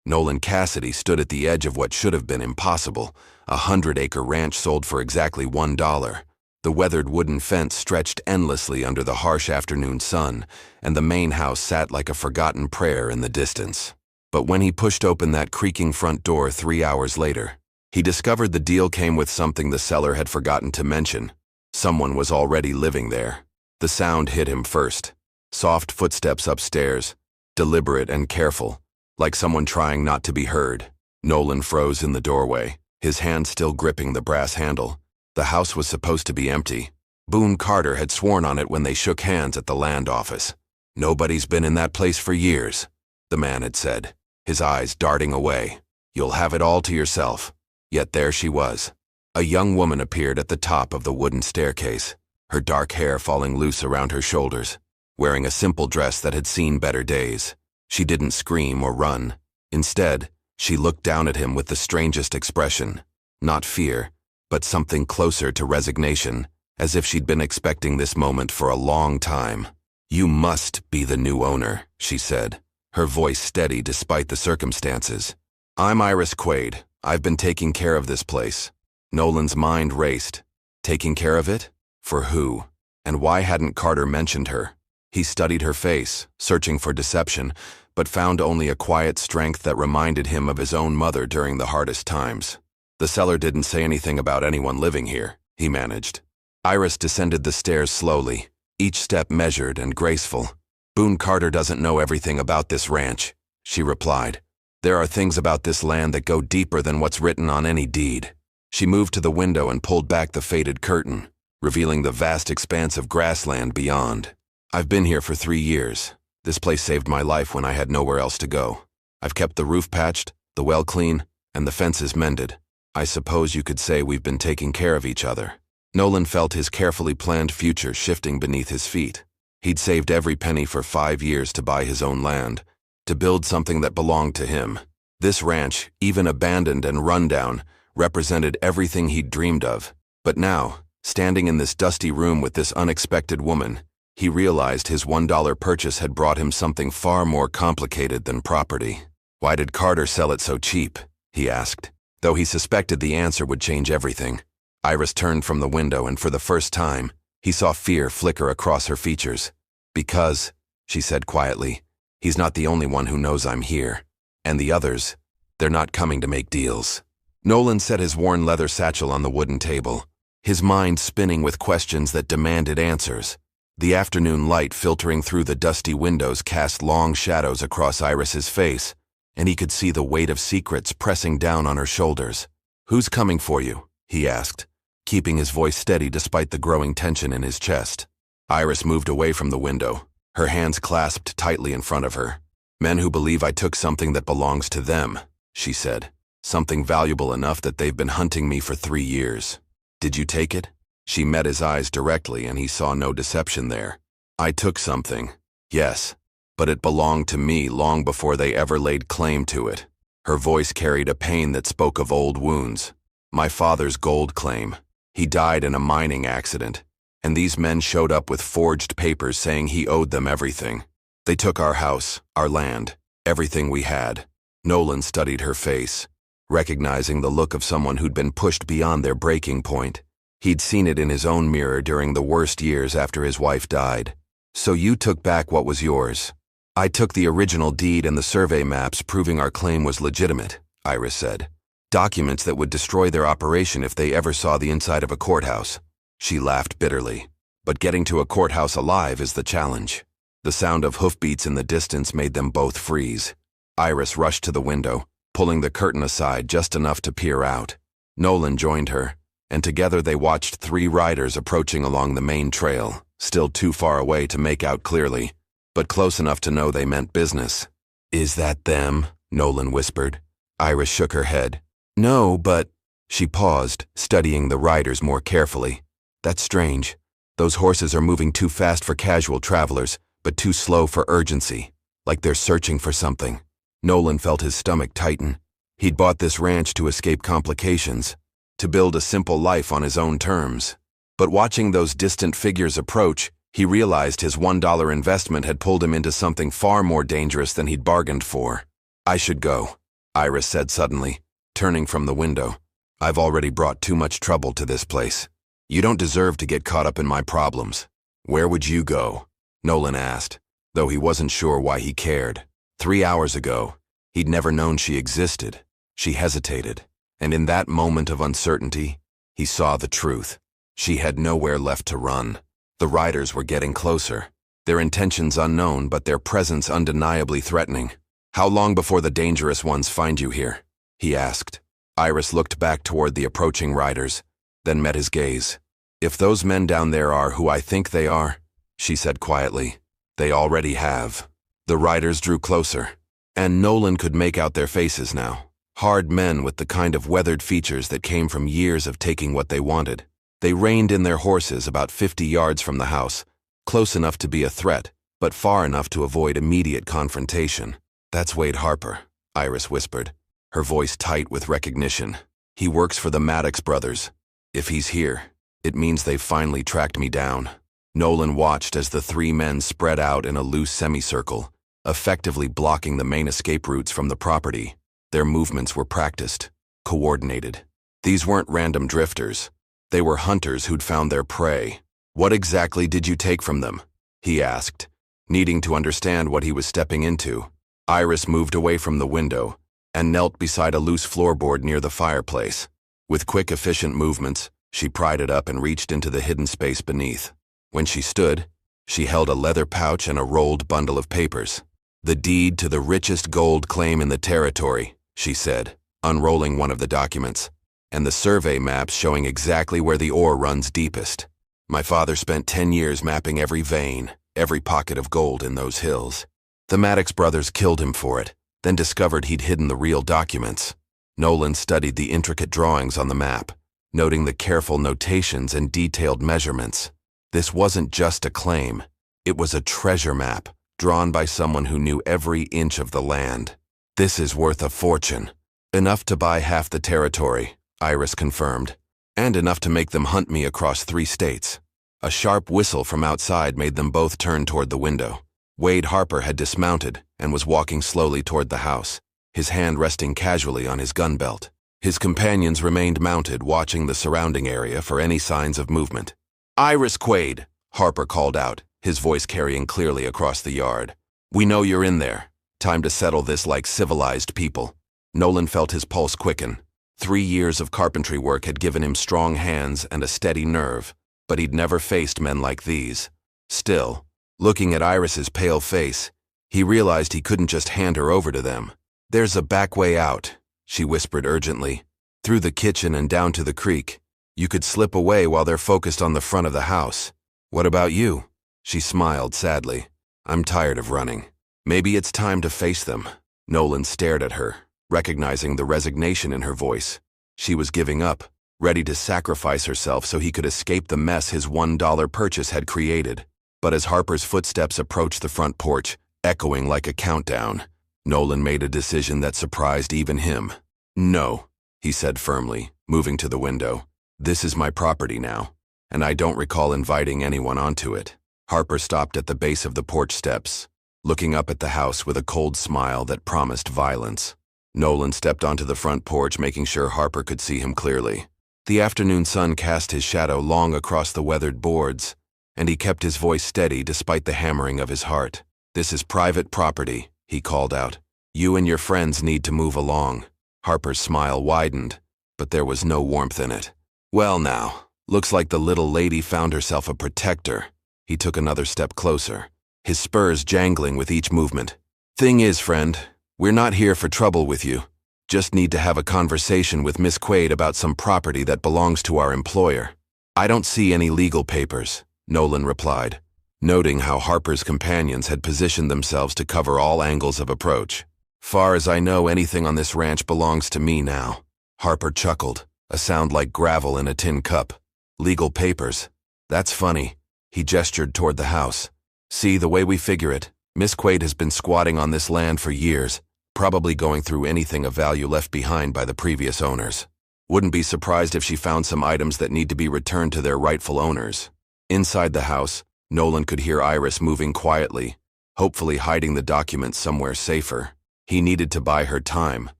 Nolan Cassidy stood at the edge of what should have been impossible. 100-acre ranch sold for exactly $1. The weathered wooden fence stretched endlessly under the harsh afternoon sun, and the main house sat like a forgotten prayer in the distance. But when he pushed open that creaking front door 3 hours later, he discovered the deal came with something the seller had forgotten to mention. Someone was already living there. The sound hit him first. Soft footsteps upstairs, deliberate and careful, like someone trying not to be heard. Nolan froze in the doorway, his hand still gripping the brass handle. The house was supposed to be empty. Boone Carter had sworn on it when they shook hands at the land office. "Nobody's been in that place for years," the man had said, his eyes darting away. "You'll have it all to yourself." Yet there she was. A young woman appeared at the top of the wooden staircase, her dark hair falling loose around her shoulders, wearing a simple dress that had seen better days. She didn't scream or run. Instead, she looked down at him with the strangest expression. Not fear, but something closer to resignation, as if she'd been expecting this moment for a long time. "You must be the new owner," she said, her voice steady despite the circumstances. "I'm Iris Quaid. I've been taking care of this place." Nolan's mind raced. Taking care of it? For who? And why hadn't Carter mentioned her? He studied her face, searching for deception, but found only a quiet strength that reminded him of his own mother during the hardest times. "The seller didn't say anything about anyone living here," he managed. Iris descended the stairs slowly, each step measured and graceful. "Boone Carter doesn't know everything about this ranch," she replied. "There are things about this land that go deeper than what's written on any deed." She moved to the window and pulled back the faded curtain, revealing the vast expanse of grassland beyond. "I've been here for 3 years. This place saved my life when I had nowhere else to go. I've kept the roof patched, the well clean, and the fences mended. I suppose you could say we've been taking care of each other." Nolan felt his carefully planned future shifting beneath his feet. He'd saved every penny for 5 years to buy his own land, to build something that belonged to him. This ranch, even abandoned and run down, represented everything he'd dreamed of. But now, standing in this dusty room with this unexpected woman, he realized his $1 purchase had brought him something far more complicated than property. "Why did Carter sell it so cheap?" he asked, though he suspected the answer would change everything. Iris turned from the window, and for the first time, he saw fear flicker across her features. "Because," she said quietly, "he's not the only one who knows I'm here. And the others, they're not coming to make deals." Nolan set his worn leather satchel on the wooden table, his mind spinning with questions that demanded answers. The afternoon light filtering through the dusty windows cast long shadows across Iris's face, and he could see the weight of secrets pressing down on her shoulders. "Who's coming for you?" he asked, keeping his voice steady despite the growing tension in his chest. Iris moved away from the window, her hands clasped tightly in front of her. "Men who believe I took something that belongs to them," she said. "Something valuable enough that they've been hunting me for 3 years. Did you take it?" She met his eyes directly, and he saw no deception there. "I took something, yes, but it belonged to me long before they ever laid claim to it." Her voice carried a pain that spoke of old wounds. "My father's gold claim. He died in a mining accident, and these men showed up with forged papers saying he owed them everything. They took our house, our land, everything we had." Nolan studied her face, recognizing the look of someone who'd been pushed beyond their breaking point. He'd seen it in his own mirror during the worst years after his wife died. "So you took back what was yours?" "I took the original deed and the survey maps proving our claim was legitimate," Iris said. "Documents that would destroy their operation if they ever saw the inside of a courthouse." She laughed bitterly. "But getting to a courthouse alive is the challenge." The sound of hoofbeats in the distance made them both freeze. Iris rushed to the window, pulling the curtain aside just enough to peer out. Nolan joined her, and together they watched 3 riders approaching along the main trail, still too far away to make out clearly, but close enough to know they meant business. "Is that them?" Nolan whispered. Iris shook her head. "No, but—" She paused, studying the riders more carefully. "That's strange. Those horses are moving too fast for casual travelers, but too slow for urgency, like they're searching for something." Nolan felt his stomach tighten. He'd bought this ranch to escape complications, to build a simple life on his own terms. But watching those distant figures approach, he realized his $1 investment had pulled him into something far more dangerous than he'd bargained for. "I should go." Iris said suddenly, turning from the window. "I've already brought too much trouble to this place. You don't deserve to get caught up in my problems." "Where would you go?" Nolan asked, though he wasn't sure why he cared. 3 hours ago, he'd never known she existed. She hesitated, and in that moment of uncertainty, he saw the truth. She had nowhere left to run. The riders were getting closer, their intentions unknown, but their presence undeniably threatening. "How long before the dangerous ones find you here?" he asked. Iris looked back toward the approaching riders, then met his gaze. "If those men down there are who I think they are," she said quietly, "they already have." The riders drew closer, and Nolan could make out their faces now. Hard men with the kind of weathered features that came from years of taking what they wanted. They reined in their horses about 50 yards from the house, close enough to be a threat, but far enough to avoid immediate confrontation. "That's Wade Harper," Iris whispered, her voice tight with recognition. "He works for the Maddox brothers. If he's here, it means they've finally tracked me down." Nolan watched as the 3 men spread out in a loose semicircle, effectively blocking the main escape routes from the property. Their movements were practiced, coordinated. These weren't random drifters. They were hunters who'd found their prey. "What exactly did you take from them?" he asked, needing to understand what he was stepping into. Iris moved away from the window and knelt beside a loose floorboard near the fireplace. With quick, efficient movements, she pried it up and reached into the hidden space beneath. When she stood, she held a leather pouch and a rolled bundle of papers. "The deed to the richest gold claim in the territory," she said, unrolling one of the documents, "and the survey maps showing exactly where the ore runs deepest. My father spent 10 years mapping every vein, every pocket of gold in those hills. The Maddox brothers killed him for it, then discovered he'd hidden the real documents." Nolan studied the intricate drawings on the map, noting the careful notations and detailed measurements. This wasn't just a claim. It was a treasure map, drawn by someone who knew every inch of the land. "This is worth a fortune. Enough to buy half the territory," Iris confirmed, "and enough to make them hunt me across 3 states. A sharp whistle from outside made them both turn toward the window. Wade Harper had dismounted and was walking slowly toward the house, his hand resting casually on his gun belt. His companions remained mounted, watching the surrounding area for any signs of movement. "Iris Quaid," Harper called out, his voice carrying clearly across the yard. "We know you're in there. Time to settle this like civilized people." Nolan felt his pulse quicken. 3 years of carpentry work had given him strong hands and a steady nerve, but he'd never faced men like these. Still, looking at Iris's pale face, he realized he couldn't just hand her over to them. "There's a back way out," she whispered urgently. "Through the kitchen and down to the creek. You could slip away while they're focused on the front of the house." "What about you?" She smiled sadly. "I'm tired of running. Maybe it's time to face them." Nolan stared at her, recognizing the resignation in her voice. She was giving up, ready to sacrifice herself so he could escape the mess his $1 purchase had created. But as Harper's footsteps approached the front porch, echoing like a countdown, Nolan made a decision that surprised even him. "No," he said firmly, moving to the window. "This is my property now, and I don't recall inviting anyone onto it." Harper stopped at the base of the porch steps, looking up at the house with a cold smile that promised violence. Nolan stepped onto the front porch, making sure Harper could see him clearly. The afternoon sun cast his shadow long across the weathered boards, and he kept his voice steady despite the hammering of his heart. "This is private property," he called out. "You and your friends need to move along." Harper's smile widened, but there was no warmth in it. "Well now, looks like the little lady found herself a protector." He took another step closer, his spurs jangling with each movement. "Thing is, friend, we're not here for trouble with you. Just need to have a conversation with Miss Quaid about some property that belongs to our employer." "I don't see any legal papers," Nolan replied, noting how Harper's companions had positioned themselves to cover all angles of approach. "Far as I know, anything on this ranch belongs to me now." Harper chuckled, a sound like gravel in a tin cup. "Legal papers? That's funny." He gestured toward the house. "See, the way we figure it, Miss Quaid has been squatting on this land for years, probably going through anything of value left behind by the previous owners. Wouldn't be surprised if she found some items that need to be returned to their rightful owners." Inside the house, Nolan could hear Iris moving quietly, hopefully hiding the documents somewhere safer. He needed to buy her time,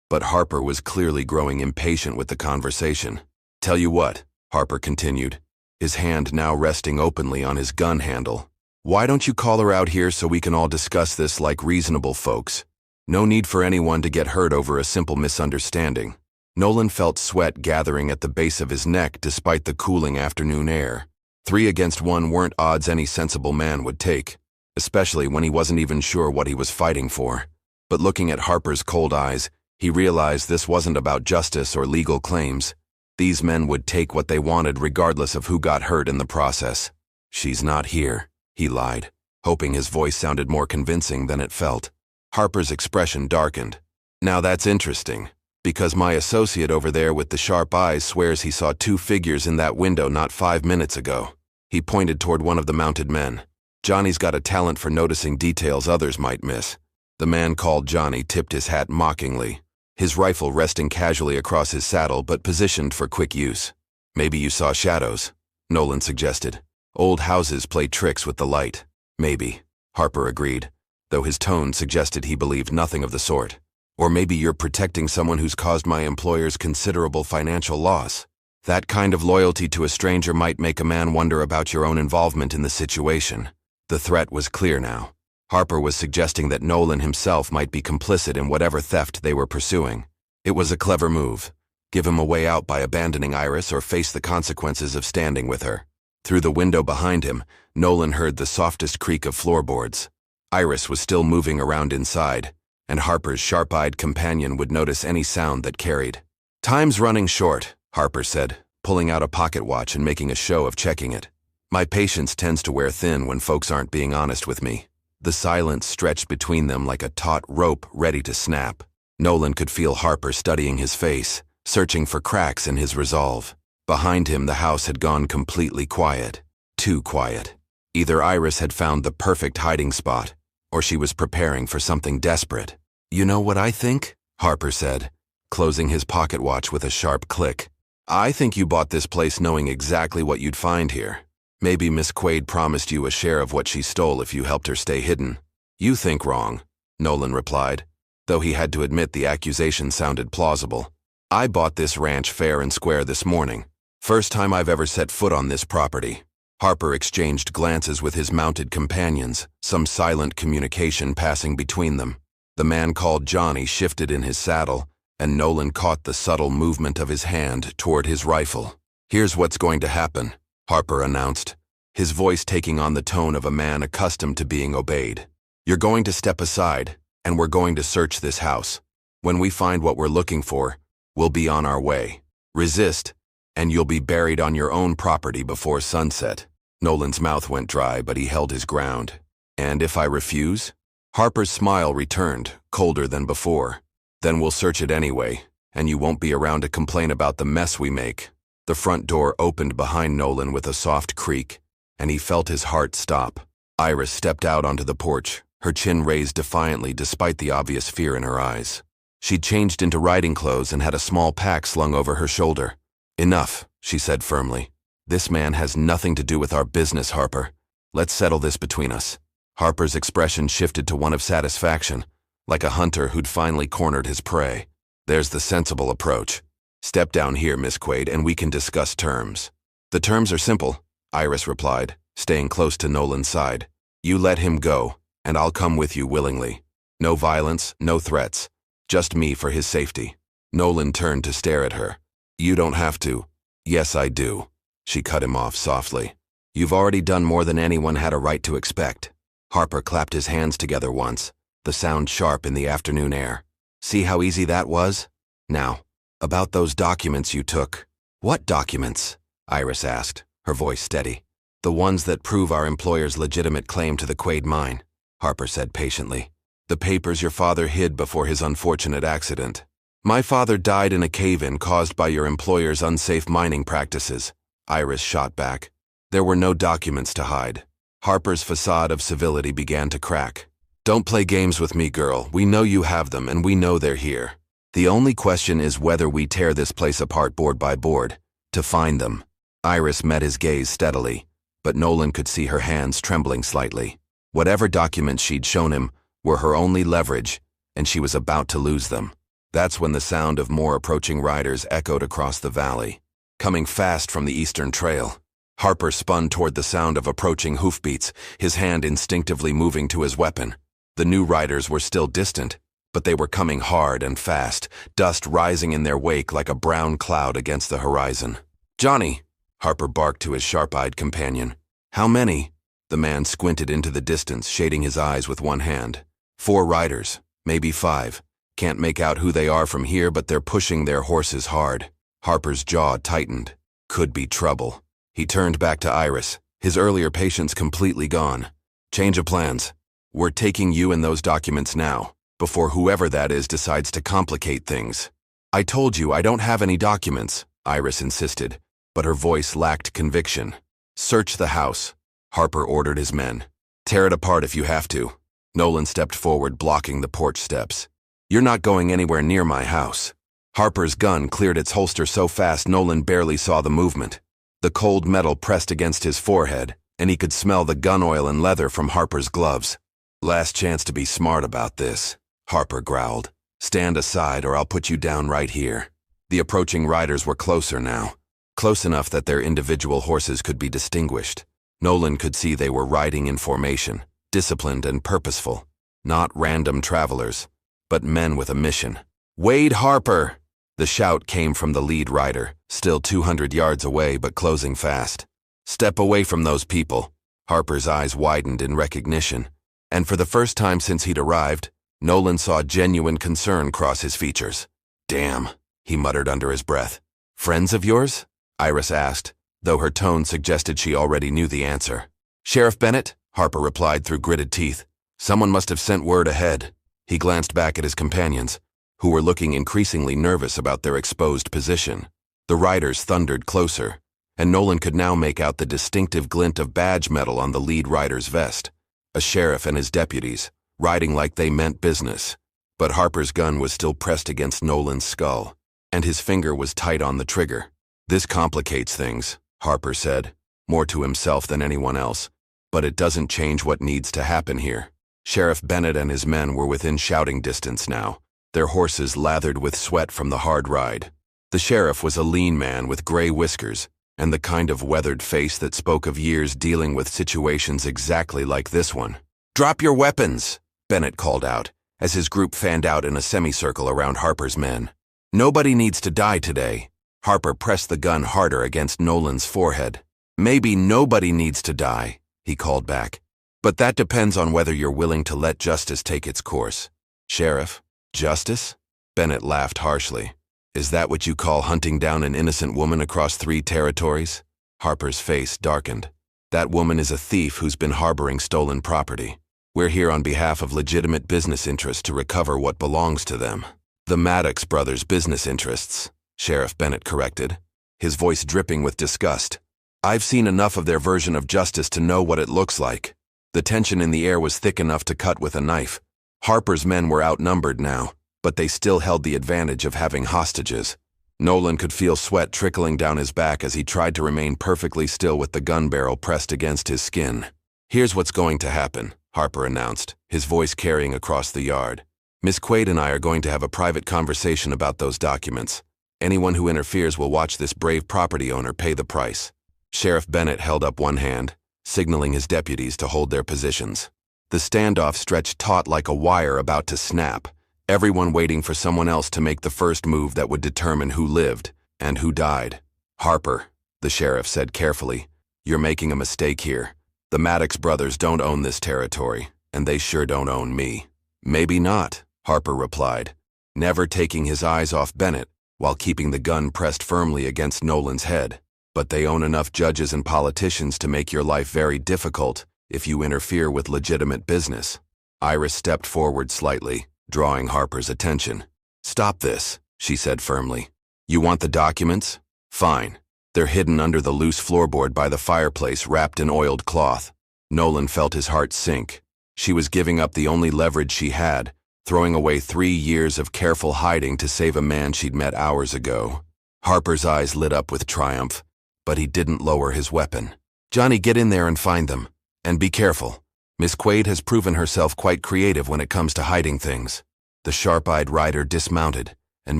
But Harper was clearly growing impatient with the conversation. "Tell you what," Harper continued, his hand now resting openly on his gun handle. "Why don't you call her out here so we can all discuss this like reasonable folks? No need for anyone to get hurt over a simple misunderstanding." Nolan felt sweat gathering at the base of his neck despite the cooling afternoon air. 3 against 1 weren't odds any sensible man would take, especially when he wasn't even sure what he was fighting for. But looking at Harper's cold eyes, he realized this wasn't about justice or legal claims. These men would take what they wanted regardless of who got hurt in the process. "She's not here," he lied, hoping his voice sounded more convincing than it felt. Harper's expression darkened. "Now that's interesting, because my associate over there with the sharp eyes swears he saw 2 figures in that window not 5 minutes ago." He pointed toward one of the mounted men. "Johnny's got a talent for noticing details others might miss." The man called Johnny tipped his hat mockingly, his rifle resting casually across his saddle but positioned for quick use. "Maybe you saw shadows," Nolan suggested. "Old houses play tricks with the light." "Maybe," Harper agreed, though his tone suggested he believed nothing of the sort. "Or maybe you're protecting someone who's caused my employers considerable financial loss. That kind of loyalty to a stranger might make a man wonder about your own involvement in the situation." The threat was clear now. Harper was suggesting that Nolan himself might be complicit in whatever theft they were pursuing. It was a clever move. Give him a way out by abandoning Iris or face the consequences of standing with her. Through the window behind him, Nolan heard the softest creak of floorboards. Iris was still moving around inside, and Harper's sharp-eyed companion would notice any sound that carried. "Time's running short," Harper said, pulling out a pocket watch and making a show of checking it. "My patience tends to wear thin when folks aren't being honest with me." The silence stretched between them like a taut rope ready to snap. Nolan could feel Harper studying his face, searching for cracks in his resolve. Behind him, the house had gone completely quiet. Too quiet. Either Iris had found the perfect hiding spot, or she was preparing for something desperate. "You know what I think?" Harper said, closing his pocket watch with a sharp click. "I think you bought this place knowing exactly what you'd find here. Maybe Miss Quaid promised you a share of what she stole if you helped her stay hidden." "You think wrong," Nolan replied, though he had to admit the accusation sounded plausible. "I bought this ranch fair and square this morning. First time I've ever set foot on this property." Harper exchanged glances with his mounted companions, some silent communication passing between them. The man called Johnny shifted in his saddle, and Nolan caught the subtle movement of his hand toward his rifle. "Here's what's going to happen," Harper announced, his voice taking on the tone of a man accustomed to being obeyed. "You're going to step aside, and we're going to search this house. When we find what we're looking for, we'll be on our way. Resist, and you'll be buried on your own property before sunset." Nolan's mouth went dry, but he held his ground. "And if I refuse?" Harper's smile returned, colder than before. "Then we'll search it anyway, and you won't be around to complain about the mess we make." The front door opened behind Nolan with a soft creak, and he felt his heart stop. Iris stepped out onto the porch, her chin raised defiantly despite the obvious fear in her eyes. She'd changed into riding clothes and had a small pack slung over her shoulder. "Enough," she said firmly. "This man has nothing to do with our business, Harper. Let's settle this between us." Harper's expression shifted to one of satisfaction, like a hunter who'd finally cornered his prey. "There's the sensible approach. Step down here, Miss Quaid, and we can discuss terms." "The terms are simple," Iris replied, staying close to Nolan's side. "You let him go, and I'll come with you willingly. No violence, no threats. Just me for his safety." Nolan turned to stare at her. "You don't have to." "Yes, I do." She cut him off softly. "You've already done more than anyone had a right to expect." Harper clapped his hands together once, the sound sharp in the afternoon air. "See how easy that was? Now, about those documents you took." "What documents?" Iris asked, her voice steady. "The ones that prove our employer's legitimate claim to the Quaid mine," Harper said patiently. "The papers your father hid before his unfortunate accident. My father died in a cave-in caused by your employer's unsafe mining practices," Iris shot back. There were no documents to hide. Harper's facade of civility began to crack. "Don't play games with me, girl. We know you have them, and we know they're here. The only question is whether we tear this place apart board by board to find them." Iris met his gaze steadily, but Nolan could see her hands trembling slightly. Whatever documents she'd shown him were her only leverage, and she was about to lose them. That's when the sound of more approaching riders echoed across the valley, coming fast from the eastern trail. Harper spun toward the sound of approaching hoofbeats, his hand instinctively moving to his weapon. The new riders were still distant, but they were coming hard and fast, dust rising in their wake like a brown cloud against the horizon. "Johnny!" Harper barked to his sharp-eyed companion. "How many?" The man squinted into the distance, shading his eyes with one hand. "4 riders, maybe 5. Can't make out who they are from here, but they're pushing their horses hard." Harper's jaw tightened. Could be trouble. He turned back to Iris, his earlier patience completely gone. "Change of plans. We're taking you and those documents now, before whoever that is decides to complicate things." "I told you I don't have any documents," Iris insisted, but her voice lacked conviction. "Search the house," Harper ordered his men. "Tear it apart if you have to." Nolan stepped forward, blocking the porch steps. "You're not going anywhere near my house." Harper's gun cleared its holster so fast Nolan barely saw the movement. The cold metal pressed against his forehead, and he could smell the gun oil and leather from Harper's gloves. "Last chance to be smart about this," Harper growled. "Stand aside or I'll put you down right here." The approaching riders were closer now, close enough that their individual horses could be distinguished. Nolan could see they were riding in formation, disciplined and purposeful, not random travelers, but men with a mission. "Wade Harper!" The shout came from the lead rider, still 200 yards away but closing fast. "Step away from those people." Harper's eyes widened in recognition, and for the first time since he'd arrived, Nolan saw genuine concern cross his features. "Damn," he muttered under his breath. "Friends of yours?" Iris asked, though her tone suggested she already knew the answer. "Sheriff Bennett," Harper replied through gritted teeth. "Someone must have sent word ahead." He glanced back at his companions, who were looking increasingly nervous about their exposed position. The riders thundered closer, and Nolan could now make out the distinctive glint of badge metal on the lead rider's vest. A sheriff and his deputies, riding like they meant business. But Harper's gun was still pressed against Nolan's skull, and his finger was tight on the trigger. "This complicates things," Harper said, more to himself than anyone else. "But it doesn't change what needs to happen here." Sheriff Bennett and his men were within shouting distance now, their horses lathered with sweat from the hard ride. The sheriff was a lean man with gray whiskers and the kind of weathered face that spoke of years dealing with situations exactly like this one. "Drop your weapons," Bennett called out, as his group fanned out in a semicircle around Harper's men. "Nobody needs to die today." Harper pressed the gun harder against Nolan's forehead. "Maybe nobody needs to die," he called back. "But that depends on whether you're willing to let justice take its course." "Sheriff? Justice?" Bennett laughed harshly. "Is that what you call hunting down an innocent woman across 3 territories?" Harper's face darkened. "That woman is a thief who's been harboring stolen property. We're here on behalf of legitimate business interests to recover what belongs to them." "The Maddox brothers' business interests," Sheriff Bennett corrected, his voice dripping with disgust. "I've seen enough of their version of justice to know what it looks like." The tension in the air was thick enough to cut with a knife. Harper's men were outnumbered now, but they still held the advantage of having hostages. Nolan could feel sweat trickling down his back as he tried to remain perfectly still with the gun barrel pressed against his skin. "Here's what's going to happen," Harper announced, his voice carrying across the yard. "Miss Quaid and I are going to have a private conversation about those documents. Anyone who interferes will watch this brave property owner pay the price." Sheriff Bennett held up one hand, signaling his deputies to hold their positions. The standoff stretched taut like a wire about to snap, everyone waiting for someone else to make the first move that would determine who lived and who died. "Harper," the sheriff said carefully, "you're making a mistake here. The Maddox brothers don't own this territory, and they sure don't own me." "Maybe not," Harper replied, never taking his eyes off Bennett while keeping the gun pressed firmly against Nolan's head. "But they own enough judges and politicians to make your life very difficult if you interfere with legitimate business." Iris stepped forward slightly, drawing Harper's attention. "Stop this," she said firmly. "You want the documents? Fine. They're hidden under the loose floorboard by the fireplace wrapped in oiled cloth." Nolan felt his heart sink. She was giving up the only leverage she had, throwing away 3 years of careful hiding to save a man she'd met hours ago. Harper's eyes lit up with triumph, but he didn't lower his weapon. "Johnny, get in there and find them. And be careful. Miss Quaid has proven herself quite creative when it comes to hiding things." The sharp-eyed rider dismounted, and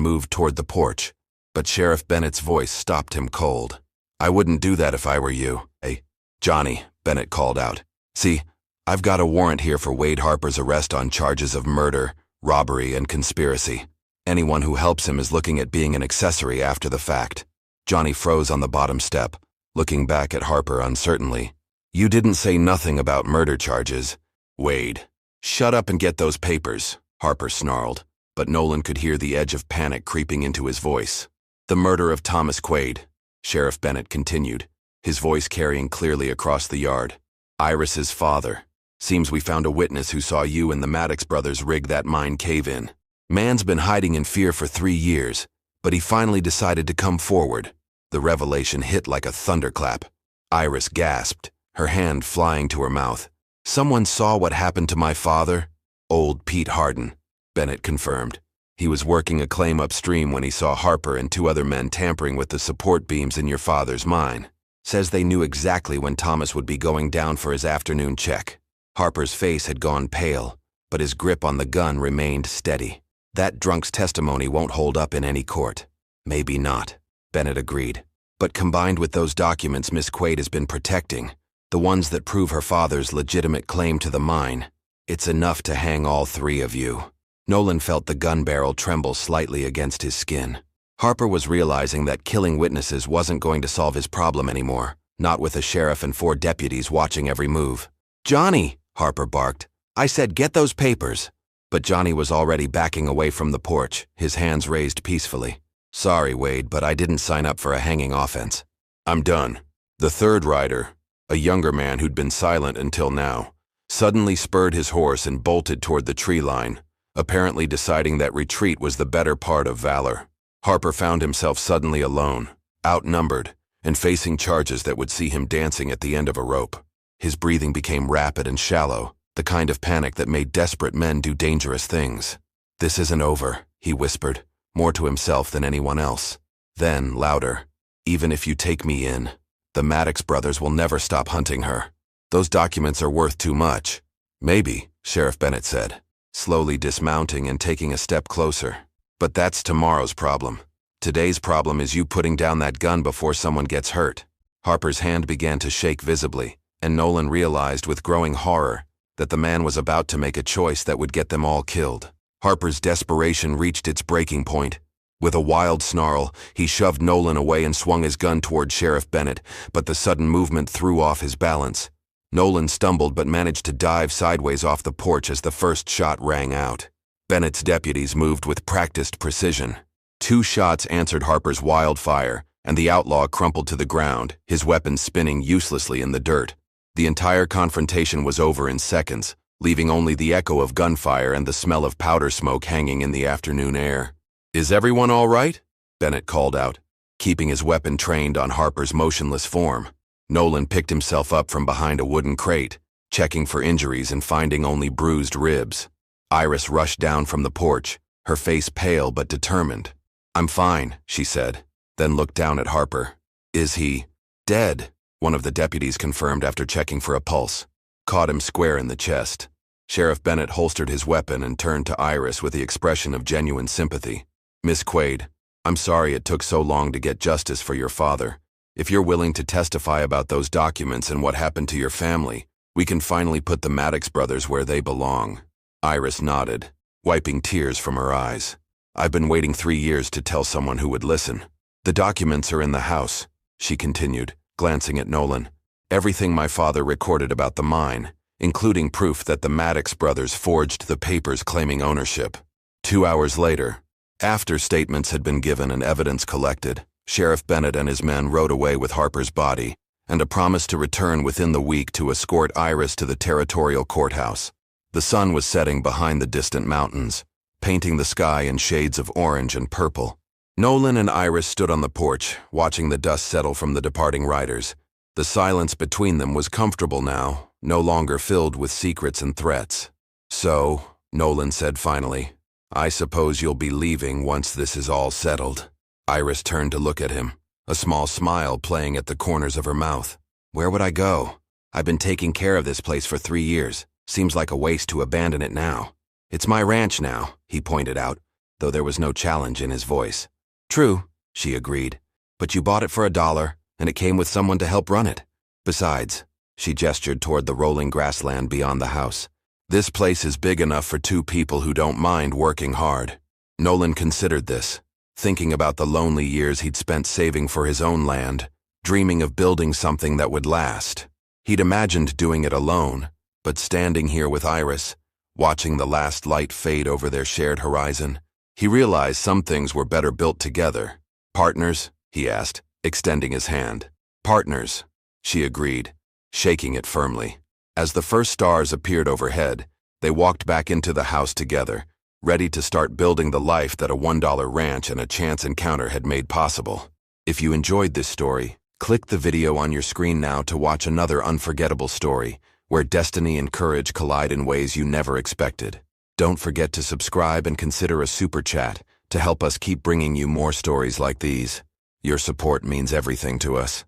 moved toward the porch, but Sheriff Bennett's voice stopped him cold. "I wouldn't do that if I were you." "Hey, Johnny," Bennett called out. "See, I've got a warrant here for Wade Harper's arrest on charges of murder, robbery, and conspiracy. Anyone who helps him is looking at being an accessory after the fact." Johnny froze on the bottom step, looking back at Harper uncertainly. "You didn't say nothing about murder charges." "Wade, shut up and get those papers," Harper snarled, but Nolan could hear the edge of panic creeping into his voice. "The murder of Thomas Quaid," Sheriff Bennett continued, his voice carrying clearly across the yard. "Iris's father. Seems we found a witness who saw you and the Maddox brothers rig that mine cave-in. Man's been hiding in fear for 3 years, but he finally decided to come forward." The revelation hit like a thunderclap. Iris gasped, her hand flying to her mouth. "Someone saw what happened to my father?" "Old Pete Harden," Bennett confirmed. "He was working a claim upstream when he saw Harper and 2 other men tampering with the support beams in your father's mine. Says they knew exactly when Thomas would be going down for his afternoon check." Harper's face had gone pale, but his grip on the gun remained steady. "That drunk's testimony won't hold up in any court." "Maybe not," Bennett agreed. "But combined with those documents Miss Quaid has been protecting, the ones that prove her father's legitimate claim to the mine, it's enough to hang all 3 of you." Nolan felt the gun barrel tremble slightly against his skin. Harper was realizing that killing witnesses wasn't going to solve his problem anymore, not with a sheriff and 4 deputies watching every move. "Johnny," Harper barked, "I said get those papers." But Johnny was already backing away from the porch, his hands raised peacefully. "Sorry, Wade, but I didn't sign up for a hanging offense. I'm done." The third rider, a younger man who'd been silent until now, suddenly spurred his horse and bolted toward the tree line, apparently deciding that retreat was the better part of valor. Harper found himself suddenly alone, outnumbered, and facing charges that would see him dancing at the end of a rope. His breathing became rapid and shallow, the kind of panic that made desperate men do dangerous things. "This isn't over," he whispered, more to himself than anyone else. Then, louder, "Even if you take me in, the Maddox brothers will never stop hunting her. Those documents are worth too much." "Maybe," Sheriff Bennett said, slowly dismounting and taking a step closer. "But that's tomorrow's problem. Today's problem is you putting down that gun before someone gets hurt." Harper's hand began to shake visibly, and Nolan realized with growing horror that the man was about to make a choice that would get them all killed. Harper's desperation reached its breaking point. With a wild snarl, he shoved Nolan away and swung his gun toward Sheriff Bennett, but the sudden movement threw off his balance. Nolan stumbled but managed to dive sideways off the porch as the first shot rang out. Bennett's deputies moved with practiced precision. 2 shots answered Harper's wild fire, and the outlaw crumpled to the ground, his weapon spinning uselessly in the dirt. The entire confrontation was over in seconds, leaving only the echo of gunfire and the smell of powder smoke hanging in the afternoon air. "Is everyone all right?" Bennett called out, keeping his weapon trained on Harper's motionless form. Nolan picked himself up from behind a wooden crate, checking for injuries and finding only bruised ribs. Iris rushed down from the porch, her face pale but determined. "I'm fine," she said, then looked down at Harper. "Is he dead?" one of the deputies confirmed after checking for a pulse. Caught him square in the chest. Sheriff Bennett holstered his weapon and turned to Iris with the expression of genuine sympathy. "Miss Quaid, I'm sorry it took so long to get justice for your father. If you're willing to testify about those documents and what happened to your family, we can finally put the Maddox brothers where they belong." Iris nodded, wiping tears from her eyes. "I've been waiting 3 years to tell someone who would listen. The documents are in the house," she continued, glancing at Nolan. "Everything my father recorded about the mine, including proof that the Maddox brothers forged the papers claiming ownership." 2 hours later, after statements had been given and evidence collected, Sheriff Bennett and his men rode away with Harper's body and a promise to return within the week to escort Iris to the territorial courthouse. The sun was setting behind the distant mountains, painting the sky in shades of orange and purple. Nolan and Iris stood on the porch, watching the dust settle from the departing riders. The silence between them was comfortable now, no longer filled with secrets and threats. "So," Nolan said finally, "I suppose you'll be leaving once this is all settled." Iris turned to look at him, a small smile playing at the corners of her mouth. "Where would I go? I've been taking care of this place for 3 years. Seems like a waste to abandon it now." "It's my ranch now," he pointed out. though there was no challenge in his voice. True, she agreed. But you bought it for $1, and it came with someone to help run it. Besides, she gestured toward the rolling grassland beyond the house. This place is big enough for 2 people who don't mind working hard. Nolan considered this, thinking about the lonely years he'd spent saving for his own land, dreaming of building something that would last. He'd imagined doing it alone, but standing here with Iris, watching the last light fade over their shared horizon, he realized some things were better built together. Partners? He asked, extending his hand. Partners, she agreed, shaking it firmly. As the first stars appeared overhead, they walked back into the house together, ready to start building the life that a $1 ranch and a chance encounter had made possible. If you enjoyed this story, click the video on your screen now to watch another unforgettable story, where destiny and courage collide in ways you never expected. Don't forget to subscribe and consider a super chat to help us keep bringing you more stories like these. Your support means everything to us.